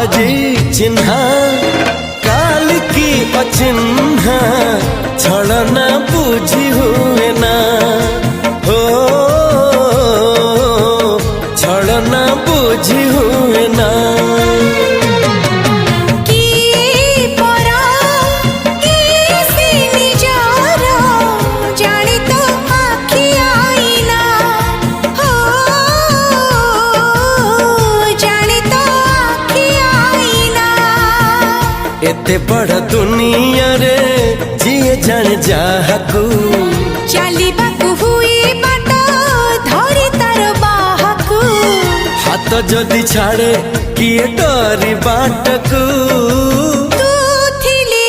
आजी चिन्हा काल की अचिन्हा छलना बुझी हुए ना हो छलना बुझी हुए ना एते बड़ दुनिया रे जिए जान जाहकू चलिबाकू हुई बाट धरी तार बाहकू हाथ जदि छाड़े किए डरी बाटकू तू थिली